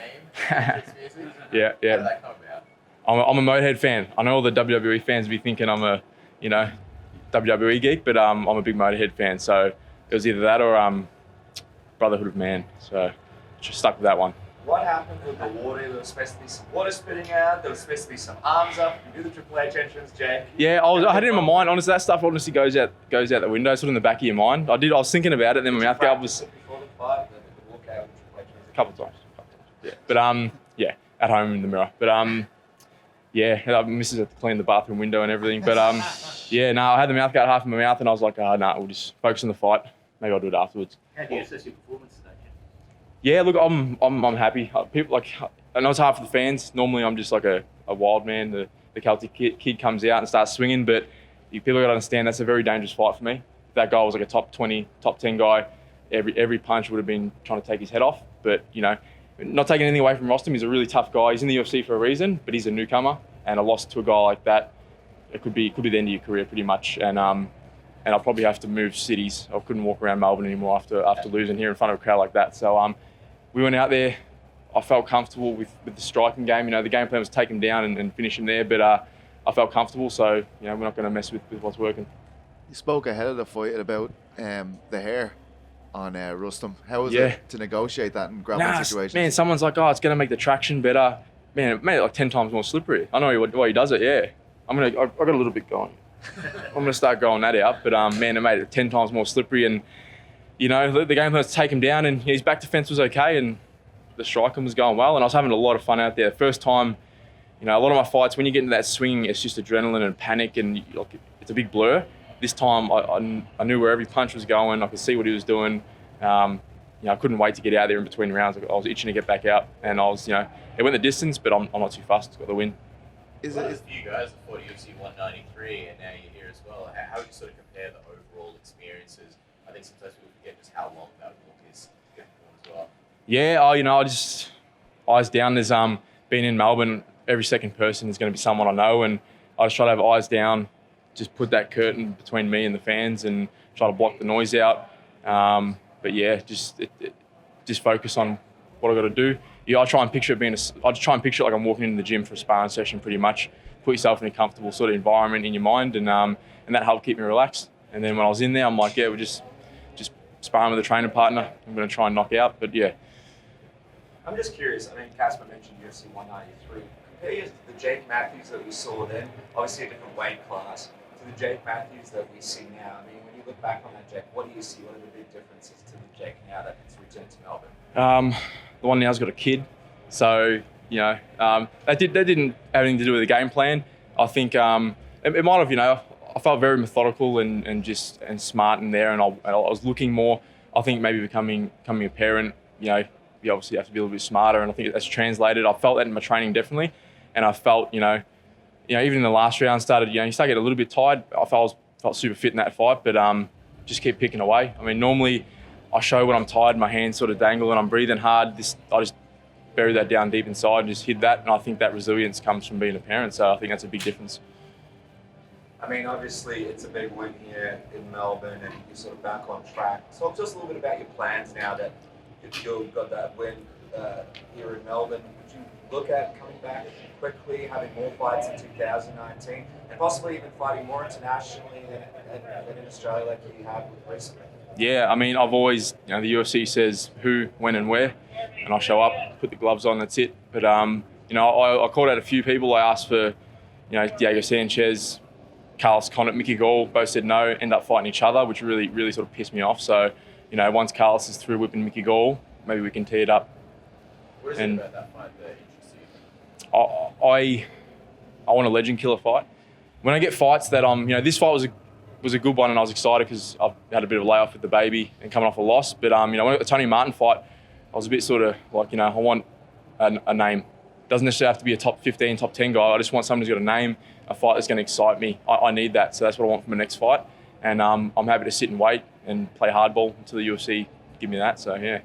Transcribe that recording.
name? Yeah. How did that come about? I'm a Motorhead fan. I know all the WWE fans be thinking I'm a, WWE geek, but I'm a big Motorhead fan. So it was either that or Brotherhood of Man. So just stuck with that one. What happened with the water? There was supposed to be some water spitting out. There was supposed to be some arms up. You do the Triple H entrance, Jake. Yeah, I had it in my mind. Honestly, that stuff honestly goes out the window, sort of in the back of your mind. I was thinking about it, then my mouth guard was Before the fight, the walkout with Triple H. a couple of times. Yeah, but at home in the mirror. But Mrs. had to clean the bathroom window and everything. But I had the mouth guard half in my mouth, and I was like, we'll just focus on the fight. Maybe I'll do it afterwards. How do you assess your performance today? Yeah, look, I'm happy. People I know it's hard for the fans. Normally, I'm just like a wild man. The Celtic kid comes out and starts swinging, but people got to understand that's a very dangerous fight for me. If that guy was like a top 20, top 10 guy, every punch would have been trying to take his head off. But not taking anything away from Rostem, he's a really tough guy. He's in the UFC for a reason, but he's a newcomer, and a loss to a guy like that, it could be the end of your career pretty much. And I'll probably have to move cities. I couldn't walk around Melbourne anymore after losing here in front of a crowd like that. So we went out there. I felt comfortable with the striking game. The game plan was take him down and finish him there, but I felt comfortable. So we're not going to mess with what's working. You spoke ahead of the fight about the hair on Rostem. How was it to negotiate that in grappling situations? Man, someone's like, it's going to make the traction better. Man, it made it like 10 times more slippery. I know why he does it. Yeah, I got a little bit going. I'm going to start going that out. But man, it made it 10 times more slippery. And the game plan was to take him down, and his back defense was okay, and the striking was going well, and I was having a lot of fun out there. First time, a lot of my fights, when you get into that swing, it's just adrenaline and panic, and it's a big blur. This time, I knew where every punch was going. I could see what he was doing. I couldn't wait to get out there in between rounds. I was itching to get back out, and I was, it went the distance, but I'm not too fussed. Got the win. Is a few guys that fought UFC 193, and now you're here as well. How would you sort of compare the overall experiences? I think sometimes people forget just how long that walk is to get as well. Yeah, I just eyes down. There's being in Melbourne, every second person is going to be someone I know, and I just try to have eyes down, just put that curtain between me and the fans, and try to block the noise out. But yeah, just focus on what I got to do. I try and picture it like I'm walking into the gym for a sparring session, pretty much. Put yourself in a comfortable sort of environment in your mind, and that helped keep me relaxed. And then when I was in there, I'm like, we're just sparring with a training partner. I'm going to try and knock out, but yeah. I'm just curious. Casper mentioned UFC 193. Compare the Jake Matthews that we saw then, obviously a different weight class, to the Jake Matthews that we see now. When you look back on that Jake, what do you see? What are the big differences to the Jake now that has returned to Melbourne? The one now's got a kid, so that didn't have anything to do with the game plan. I think it might have. I felt very methodical and smart in there, and I was looking more. I think maybe becoming a parent, you obviously have to be a little bit smarter, and I think that's translated. I felt that in my training definitely, and I felt even in the last round you start getting a little bit tired. I felt super fit in that fight, but just keep picking away. Normally I show when I'm tired, my hands sort of dangle and I'm breathing hard. I just bury that down deep inside and just hid that, and I think that resilience comes from being a parent. So I think that's a big difference. Obviously it's a big win here in Melbourne, and you're sort of back on track. Talk to us a little bit about your plans now that you've got that win here in Melbourne. Would you look at coming back quickly, having more fights in 2019, and possibly even fighting more internationally than in Australia like you have with recently? Yeah, I've always, the UFC says who, when and where, and I show up, put the gloves on, that's it. But, I called out a few people. I asked for, Diego Sanchez, Carlos Condit, Mickey Gall, both said no, end up fighting each other, which really, really sort of pissed me off. So, once Carlos is through whipping Mickey Gall, maybe we can tee it up. What is it about that fight that interests you? I want a legend killer fight. When I get fights that this fight was a good one, and I was excited because I've had a bit of a layoff with the baby and coming off a loss. But when I got the Tony Martin fight, I was a bit sort of like, I want a name. Doesn't necessarily have to be a top 15, top 10 guy. I just want someone who's got a name, a fight that's going to excite me. I need that, so that's what I want from my next fight. And I'm happy to sit and wait and play hardball until the UFC give me that. So yeah.